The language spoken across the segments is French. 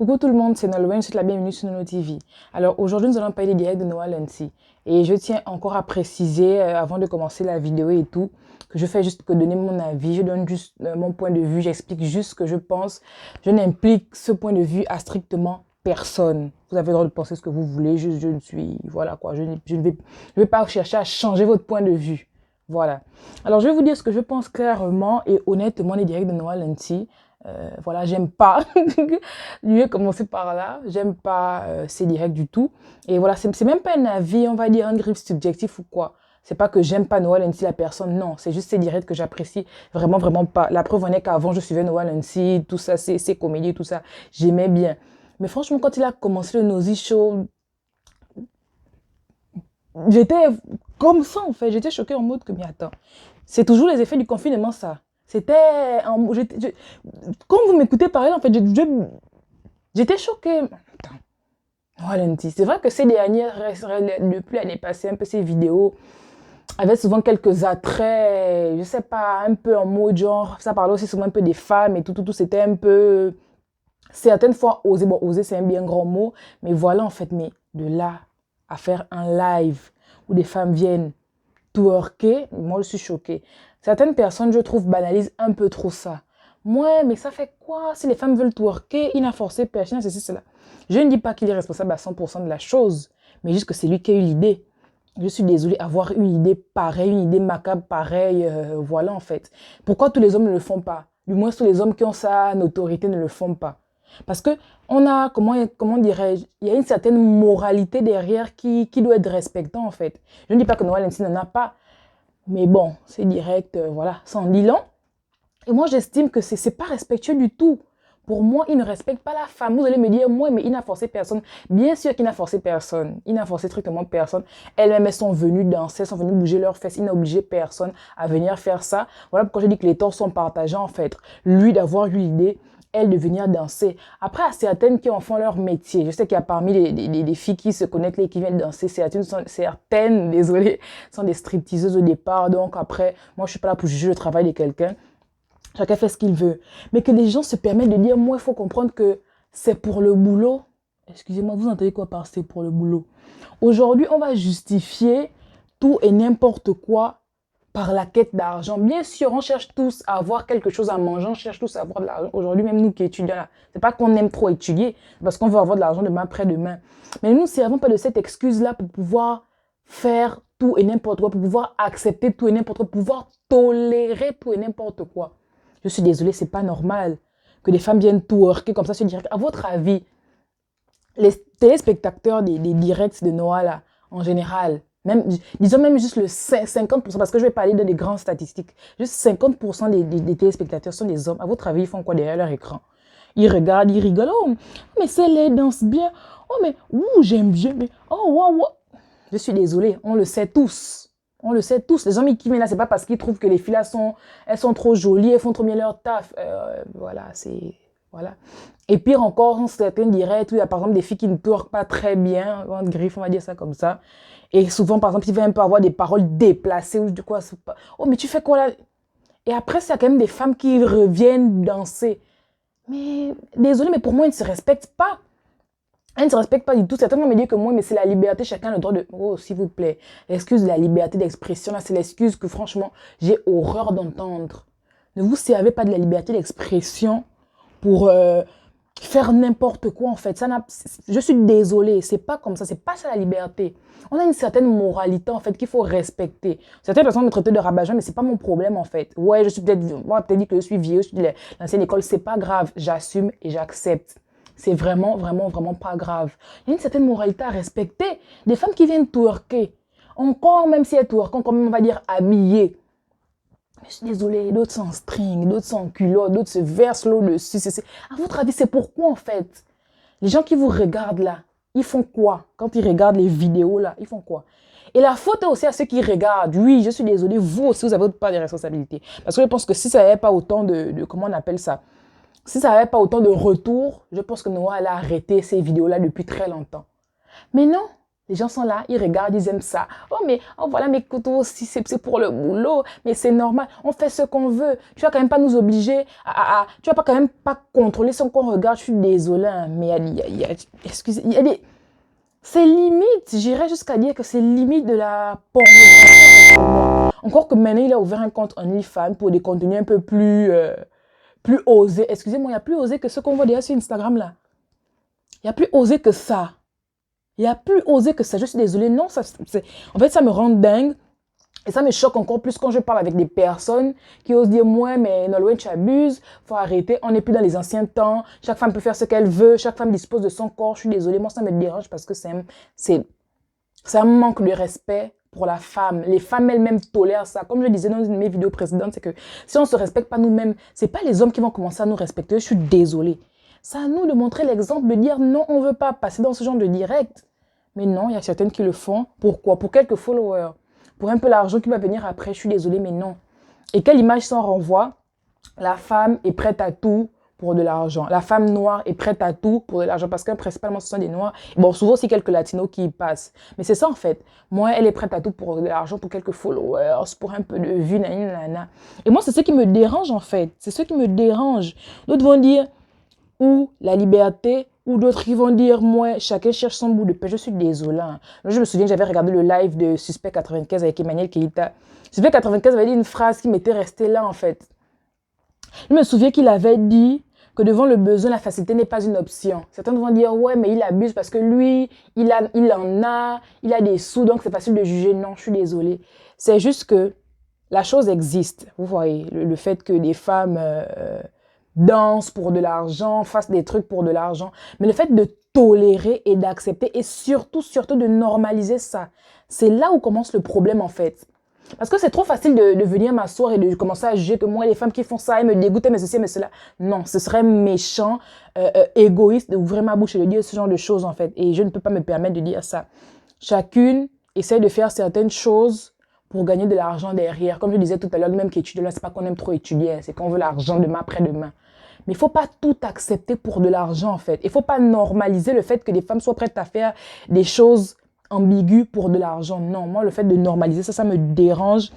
Coucou tout le monde, c'est Nolwenn, je souhaite la bienvenue sur Nolo TV. Alors aujourd'hui, nous allons parler des directs de Noah Lundi. Et je tiens encore à préciser, avant de commencer la vidéo et tout, que je fais juste que donner mon avis, je donne juste mon point de vue, j'explique juste ce que je pense. Je n'implique ce point de vue à strictement personne. Vous avez le droit de penser ce que vous voulez, je ne suis, voilà quoi, je ne vais pas chercher à changer votre point de vue. Voilà. Alors je vais vous dire ce que je pense clairement et honnêtement des directs de Noah Lundi. Voilà, j'aime pas. Je vais commencer par là. J'aime pas ces directs du tout. Et voilà, c'est même pas un avis, on va dire un griffe subjectif ou quoi. C'est pas que j'aime pas Noah Lundi, la personne. Non, c'est juste ces directs que j'apprécie vraiment, vraiment pas. La preuve en est qu'avant, je suivais Noah Lundi, tout ça, ses comédies, tout ça. J'aimais bien. Mais franchement, quand il a commencé le Nosy Show, j'étais comme ça en fait. J'étais choquée en mode que, mais attends, c'est toujours les effets du confinement, ça. C'était... Comme vous m'écoutez parler, en fait, j'étais choquée. Attends. Oh, Lundi. C'est vrai que ces dernières, depuis l'année passée, un peu ces vidéos avaient souvent quelques attraits, je sais pas, un peu en mode genre, ça parlait aussi souvent un peu des femmes et tout, c'était un peu... Certaines fois, oser, bon, oser c'est un bien grand mot, mais voilà en fait, mais de là à faire un live où des femmes viennent twerker, moi je suis choquée. Certaines personnes, je trouve, banalisent un peu trop ça. Ouais, mais ça fait quoi? Si les femmes veulent twerker, il n'a forcé personne, c'est cela. Je ne dis pas qu'il est responsable à 100% de la chose, mais juste que c'est lui qui a eu l'idée. Je suis désolée, avoir une idée pareille, une idée macabre pareille, voilà en fait. Pourquoi tous les hommes ne le font pas? Du moins, tous les hommes qui ont sa notoriété ne le font pas. Parce que on a, comment dirais-je, il y a une certaine moralité derrière qui doit être respectée en fait. Je ne dis pas que Noah Lundi n'en a pas, mais bon, c'est direct, voilà, sans dit long. Et moi, j'estime que c'est pas respectueux du tout. Pour moi, il ne respecte pas la femme. Vous allez me dire, moi, mais il n'a forcé personne. Bien sûr qu'il n'a forcé personne. Il n'a forcé strictement personne. Elles-mêmes, elles sont venues danser, elles sont venues bouger leurs fesses. Il n'a obligé personne à venir faire ça. Voilà pourquoi je dis que les torts sont partagés, en fait. Lui, d'avoir eu l'idée, elle de venir danser. Après, à certaines qui en font leur métier. Je sais qu'il y a parmi les filles qui se connaissent et qui viennent danser. Certaines, désolé, sont des stripteaseuses au départ. Donc après, moi, je suis pas là pour juger le travail de quelqu'un. Chacun fait ce qu'il veut. Mais que les gens se permettent de dire, moi, il faut comprendre que c'est pour le boulot. Excusez-moi, vous entendez quoi par c'est pour le boulot? Aujourd'hui, on va justifier tout et n'importe quoi par la quête d'argent. Bien sûr, on cherche tous à avoir quelque chose à manger, on cherche tous à avoir de l'argent. Aujourd'hui, même nous qui étudions là, c'est pas qu'on aime trop étudier, parce qu'on veut avoir de l'argent demain après-demain. Mais nous ne servons pas de cette excuse-là pour pouvoir faire tout et n'importe quoi, pour pouvoir accepter tout et n'importe quoi, pour pouvoir tolérer tout et n'importe quoi. Je suis désolée, c'est pas normal que les femmes viennent twerker comme ça sur direct. À votre avis, les téléspectateurs des directs de Noah, là, en général, même, disons même juste le 50%, parce que je vais parler de des grandes statistiques, juste 50% des téléspectateurs sont des hommes. À votre avis, ils font quoi derrière leur écran? Ils regardent, ils rigolent. Oh, mais celle-là danse bien. Oh, mais, ouh, j'aime bien. Mais, oh, waouh, waouh. Je suis désolée, on le sait tous. On le sait tous. Les hommes qui viennent là, c'est pas parce qu'ils trouvent que les filles là elles sont trop jolies, elles font trop bien leur taf. Voilà, c'est... Voilà. Et pire encore, certains diraient, il y a par exemple des filles qui ne twerkent pas très bien, en griffe, on va dire ça comme ça. Et souvent, par exemple, ils vont un peu avoir des paroles déplacées ou du quoi. Oh, mais tu fais quoi là? Et après, c'est quand même des femmes qui reviennent danser. Mais désolé, mais pour moi, ils ne se respectent pas. Elle ne se respecte pas du tout. Certainement me dire que moi, mais c'est la liberté, chacun a le droit de... Oh, s'il vous plaît. L'excuse de la liberté d'expression, là, c'est l'excuse que franchement, j'ai horreur d'entendre. Ne vous servez pas de la liberté d'expression pour faire n'importe quoi, en fait. Je suis désolée, c'est pas comme ça, c'est pas ça la liberté. On a une certaine moralité, en fait, qu'il faut respecter. Certaines personnes me traitent de rabat-joie, mais c'est pas mon problème, en fait. Ouais, je suis peut-être... Moi, peut-être dit que je suis vieux, je suis de l'ancienne école, c'est pas grave. J'assume et j'accepte. C'est vraiment, vraiment, vraiment pas grave. Il y a une certaine moralité à respecter. Des femmes qui viennent twerker, encore même si elles twerkent, encore même on va dire habillées. Je suis désolée, d'autres sont en string, d'autres sont en culotte, d'autres se versent l'eau dessus. À votre avis, c'est pourquoi en fait? Les gens qui vous regardent là, ils font quoi? Quand ils regardent les vidéos là, ils font quoi? Et la faute est aussi à ceux qui regardent. Oui, je suis désolée, vous aussi, vous avez pas de responsabilité. Parce que je pense que si ça n'avait pas autant de comment on appelle ça? Si ça n'avait pas autant de retours, je pense que Noah allait arrêter ces vidéos-là depuis très longtemps. Mais non, Les gens sont là, ils regardent, ils aiment ça. Oh, mais oh, voilà mes couteaux aussi, c'est pour le boulot. Mais c'est normal, on fait ce qu'on veut. Tu vas quand même pas nous obliger tu vas pas quand même pas contrôler ce qu'on regarde. Je suis désolée, hein, mais excusez, il y a des... C'est limite, j'irais jusqu'à dire que c'est limite de la pornographie pour moi. Encore que maintenant, il a ouvert un compte OnlyFans pour des contenus un peu plus osés. Excusez-moi, il y a plus osé que ce qu'on voit déjà sur Instagram, là. Il y a plus osé que ça. Il y a plus osé que ça. Je suis désolée. Non, en fait, ça me rend dingue. Et ça me choque encore plus quand je parle avec des personnes qui osent dire, moi, mais Nolwenn, tu abuses, faut arrêter, on n'est plus dans les anciens temps, chaque femme peut faire ce qu'elle veut, chaque femme dispose de son corps. Je suis désolée, moi, ça me dérange parce que c'est un manque de respect pour la femme. Les femmes elles-mêmes tolèrent ça. Comme je disais dans une de mes vidéos précédentes, c'est que si on ne se respecte pas nous-mêmes, c'est pas les hommes qui vont commencer à nous respecter. Je suis désolée. C'est à nous de montrer l'exemple, de dire non, on ne veut pas passer dans ce genre de direct. Mais non, il y a certaines qui le font. Pourquoi? Pour quelques followers. Pour un peu l'argent qui va venir après. Je suis désolée, mais non. Et quelle image s'en renvoie? La femme est prête à tout pour de l'argent. La femme noire est prête à tout pour de l'argent. Parce que principalement, ce sont des noirs. Bon, souvent aussi quelques latinos qui y passent. Mais c'est ça, en fait. Moi, elle est prête à tout pour de l'argent, pour quelques followers, pour un peu de vues, nanana. Et moi, c'est ce qui me dérange, en fait. C'est ce qui me dérange. D'autres vont dire, ou la liberté, ou d'autres qui vont dire, moi, chacun cherche son bout de pain. Je suis désolée. Hein. Je me souviens, j'avais regardé le live de Suspect 95 avec Emmanuel Keita. Suspect 95 avait dit une phrase qui m'était restée là, en fait. Je me souviens qu'il avait dit que devant le besoin, la facilité n'est pas une option. Certains vont dire, ouais, mais il abuse parce que lui, il a des sous, donc c'est facile de juger. Non, je suis désolée. C'est juste que la chose existe. Vous voyez, le fait que des femmes dansent pour de l'argent, fassent des trucs pour de l'argent. Mais le fait de tolérer et d'accepter et surtout de normaliser ça, c'est là où commence le problème en fait. Parce que c'est trop facile de venir m'asseoir et de commencer à juger que moi, les femmes qui font ça, elles me dégoûtent, mais ceci, mais cela. Non, ce serait méchant, égoïste d'ouvrir ma bouche et de dire ce genre de choses, en fait. Et je ne peux pas me permettre de dire ça. Chacune essaie de faire certaines choses pour gagner de l'argent derrière. Comme je disais tout à l'heure, même qui étudie là, c'est pas qu'on aime trop étudier, c'est qu'on veut l'argent demain après-demain. Mais il ne faut pas tout accepter pour de l'argent, en fait. Il ne faut pas normaliser le fait que des femmes soient prêtes à faire des choses ambigu pour de l'argent. Non, moi, le fait de normaliser ça, ça me dérange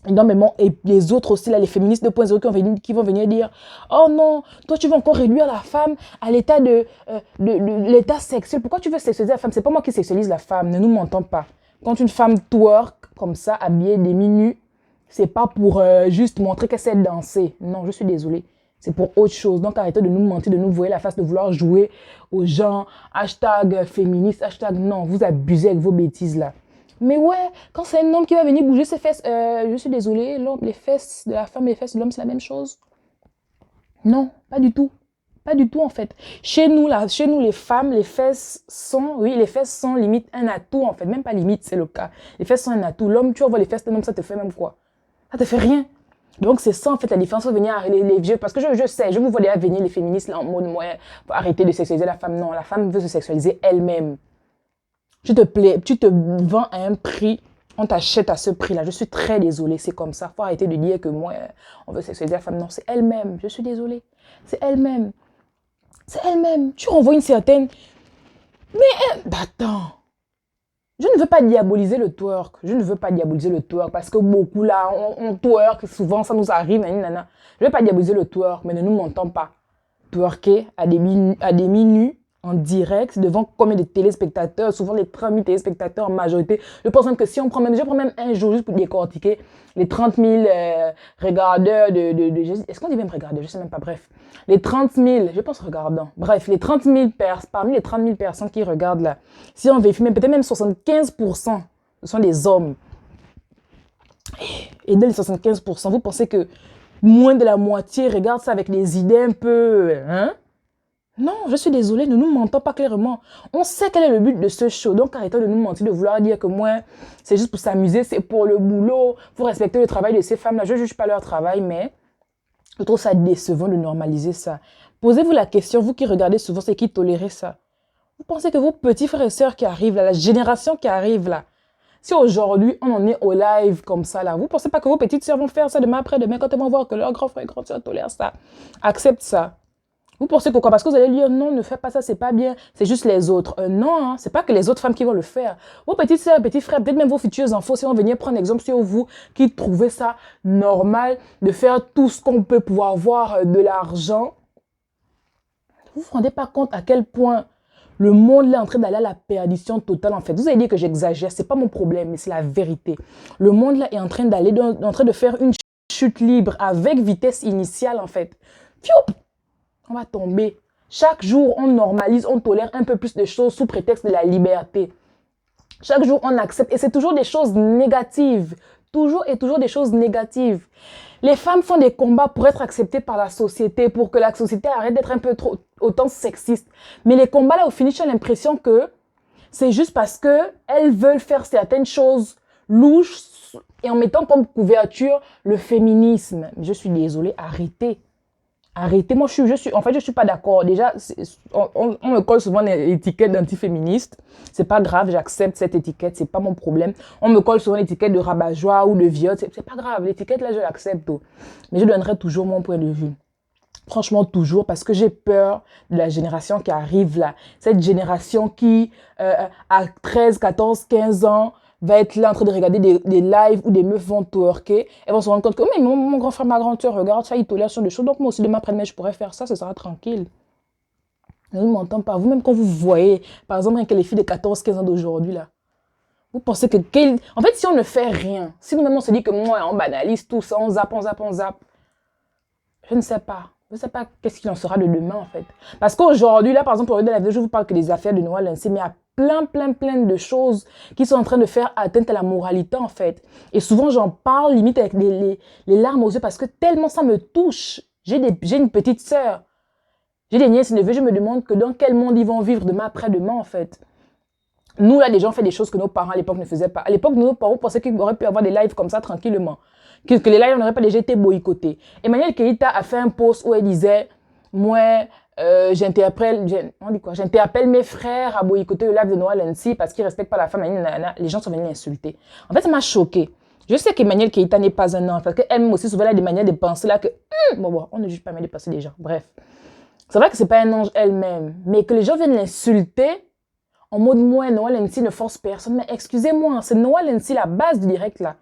énormément. Et les autres aussi, là, les féministes 2.0 qui vont venir dire « Oh non, toi, tu veux encore réduire la femme à l'état de l'état sexuel. Pourquoi tu veux sexualiser la femme? C'est pas moi qui sexualise la femme. Ne nous mentons pas. Quand une femme twerk comme ça, habillée des minus, c'est pas pour juste montrer qu'elle sait danser. Non, je suis désolée. C'est pour autre chose. Donc, arrêtez de nous mentir, de nous voir la face, de vouloir jouer aux gens. Hashtag féministe, hashtag non. Vous abusez avec vos bêtises là. Mais ouais, quand c'est un homme qui va venir bouger ses fesses, je suis désolée, les fesses de la femme et les fesses de l'homme, c'est la même chose. Non, pas du tout. Pas du tout en fait. Chez nous, les femmes, les fesses sont limite un atout en fait. Même pas limite, c'est le cas. Les fesses sont un atout. L'homme, tu vois les fesses d'un homme, ça te fait même quoi? Ça te fait rien. Donc, c'est ça, en fait, la différence. Venir les vieux. Parce que je sais, je vous vois déjà venir les féministes là en mode, ouais, faut arrêter de sexualiser la femme. Non, la femme veut se sexualiser elle-même. Tu te vends à un prix, on t'achète à ce prix-là. Je suis très désolée, c'est comme ça. Faut arrêter de dire que moi, on veut sexualiser la femme. Non, c'est elle-même. Je suis désolée. C'est elle-même. C'est elle-même. Tu renvoies une certaine... Mais, attends. Je ne veux pas diaboliser le twerk. Je ne veux pas diaboliser le twerk parce que beaucoup là, on twerk, souvent ça nous arrive. Nanana. Je ne veux pas diaboliser le twerk, mais ne nous mentons pas. Twerker à des minutes en direct devant combien de téléspectateurs, souvent les 30 000 téléspectateurs en majorité. Je pense même que si je prends même un jour juste pour décortiquer les 30 000 regardeurs est-ce qu'on dit même regardeurs? Je ne sais même pas, bref. Les 30 000, je pense regardant, bref, les 30 000 parmi les 30 000 personnes qui regardent là, si on vérifie, peut-être même 75%, ce sont des hommes. Et dans les 75%, vous pensez que moins de la moitié regardent ça avec des idées un peu... Hein? Non, je suis désolée, ne nous mentons pas clairement. On sait quel est le but de ce show, donc arrêtons de nous mentir, de vouloir dire que moi, c'est juste pour s'amuser, c'est pour le boulot, il faut respecter le travail de ces femmes-là. Je ne juge pas leur travail, mais je trouve ça décevant de normaliser ça. Posez-vous la question, vous qui regardez souvent, c'est qui tolérez ça? Vous pensez que vos petits frères et sœurs qui arrivent là, la génération qui arrive là, si aujourd'hui on en est au live comme ça là, vous pensez pas que vos petites sœurs vont faire ça demain après-demain quand elles vont voir que leur grand frère et grande sœur tolèrent ça? Accepte ça. Vous pensez que quoi? Parce que vous allez dire non, ne fais pas ça, c'est pas bien, c'est juste les autres. Non, hein, c'est pas que les autres femmes qui vont le faire. Vos petites sœurs, petits frères, peut-être même vos futurs enfants, si on venir prendre exemple sur vous, qui trouvez ça normal de faire tout ce qu'on peut pour avoir de l'argent. Vous vous rendez pas compte à quel point le monde est en train d'aller à la perdition totale en fait. Vous allez dire que j'exagère, c'est pas mon problème, mais c'est la vérité. Le monde là est en train d'aller, en train de faire une chute libre avec vitesse initiale en fait. Fioup! On va tomber. Chaque jour, on normalise, on tolère un peu plus de choses sous prétexte de la liberté. Chaque jour, on accepte. Et c'est toujours des choses négatives. Toujours et toujours des choses négatives. Les femmes font des combats pour être acceptées par la société, pour que la société arrête d'être un peu trop autant sexiste. Mais les combats là, au finish, j'ai l'impression que c'est juste parce que elles veulent faire certaines choses louches et en mettant comme couverture le féminisme. Je suis désolée, arrêtez. Arrêtez, moi en fait, je suis pas d'accord. Déjà, on me colle souvent l'étiquette d'antiféministe. C'est pas grave, j'accepte cette étiquette, c'est pas mon problème. On me colle souvent l'étiquette de rabat-joie ou de viol, c'est pas grave. L'étiquette là, je l'accepte. Mais je donnerai toujours mon point de vue. Franchement, toujours, parce que j'ai peur de la génération qui arrive là. Cette génération qui, à 13, 14, 15 ans, va être là en train de regarder des lives où des meufs vont twerker. Elles vont se rendre compte que, oh, mais mon grand frère, ma grande soeur, regarde ça, il tolère sur des choses. Donc moi aussi, demain après-demain, je pourrais faire ça, ce sera tranquille. Je ne m'entends pas. Vous-même, quand vous voyez, par exemple, avec les filles de 14, 15 ans d'aujourd'hui, là, vous pensez que... En fait, si on ne fait rien, si nous-mêmes, on se dit que moi, on banalise tout ça, on zappe, on zappe, on zappe, je ne sais pas. Je ne sais pas qu'est-ce qu'il en sera de demain, en fait. Parce qu'aujourd'hui, là, par exemple, dans la vidéo, je vous parle que des affaires de Noah Lindsay, mais il y a plein de choses qui sont en train de faire atteinte à la moralité, en fait. Et souvent, j'en parle limite avec les larmes aux yeux parce que tellement ça me touche. J'ai une petite sœur. J'ai des nièces et neveux. Je me demande que dans quel monde ils vont vivre demain après-demain, en fait. Nous, là, les gens font des choses que nos parents, à l'époque, ne faisaient pas. À l'époque, nos parents pensaient qu'ils auraient pu avoir des lives comme ça, tranquillement. Que les lives n'auraient pas déjà été boycottés. Emmanuel Keïta a fait un post où elle disait, moi, j'interpelle mes frères à boycotter le live de Noah Lindsay parce qu'ils ne respectent pas la femme. Les gens sont venus l'insulter. En fait, ça m'a choqué. Je sais qu'Emmanuel Keïta n'est pas un ange parce qu'elle aussi souvent elle a des manières de penser là que bon, on ne juge pas mais de penser des gens. Bref, c'est vrai que c'est pas un ange elle-même, mais que les gens viennent l'insulter en mode moi, Noah Lindsay ne force personne. Mais excusez-moi, c'est Noah Lindsay la base du direct là.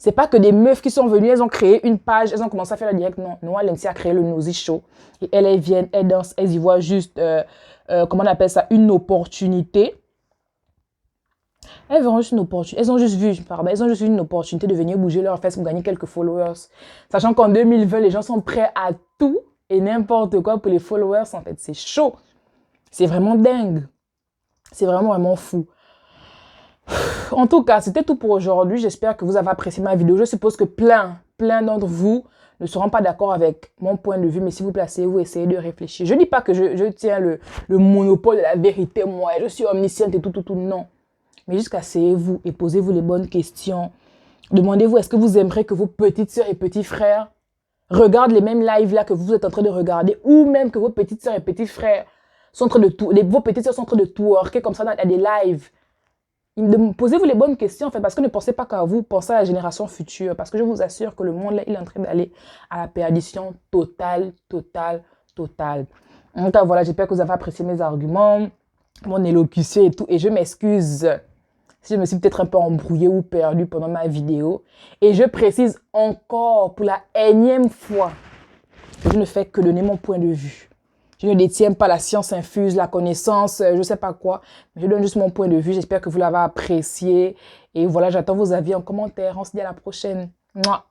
C'est pas que des meufs qui sont venues, elles ont créé une page, elles ont commencé à faire le direct. Non, Noah Lindsay a créé le Nosy Show. Et elles viennent, elles dansent, elles y voient juste, comment on appelle ça, une opportunité. Elles verront juste une opportunité. Elles ont juste vu, pardon, elles ont juste vu une opportunité de venir bouger leurs fesses pour gagner quelques followers. Sachant qu'en 2020, les gens sont prêts à tout et n'importe quoi pour les followers. En fait, c'est chaud. C'est vraiment dingue. C'est vraiment fou. En tout cas, c'était tout pour aujourd'hui. J'espère que vous avez apprécié ma vidéo. Je suppose que plein d'entre vous ne seront pas d'accord avec mon point de vue. Mais s'il vous plaît, asseyez-vous, essayez de réfléchir. Je ne dis pas que je tiens le monopole de la vérité. Moi, je suis omnisciente et tout. Non. Mais juste asseyez-vous et posez-vous les bonnes questions. Demandez-vous, est-ce que vous aimeriez que vos petites sœurs et petits frères regardent les mêmes lives là que vous êtes en train de regarder, ou même que vos petites sœurs et petits frères sont en train de vos petites sœurs sont en train de twerker comme ça à des lives. Posez-vous les bonnes questions, en fait, parce que ne pensez pas qu'à vous, pensez à la génération future. Parce que je vous assure que le monde, là, il est en train d'aller à la perdition totale. En tout cas, voilà, j'espère que vous avez apprécié mes arguments, mon élocution et tout. Et je m'excuse si je me suis peut-être un peu embrouillée ou perdue pendant ma vidéo. Et je précise encore, pour la énième fois, que je ne fais que donner mon point de vue. Je ne détiens pas la science infuse, la connaissance, je ne sais pas quoi. Je donne juste mon point de vue. J'espère que vous l'avez apprécié. Et voilà, j'attends vos avis en commentaire. On se dit à la prochaine. Mouah.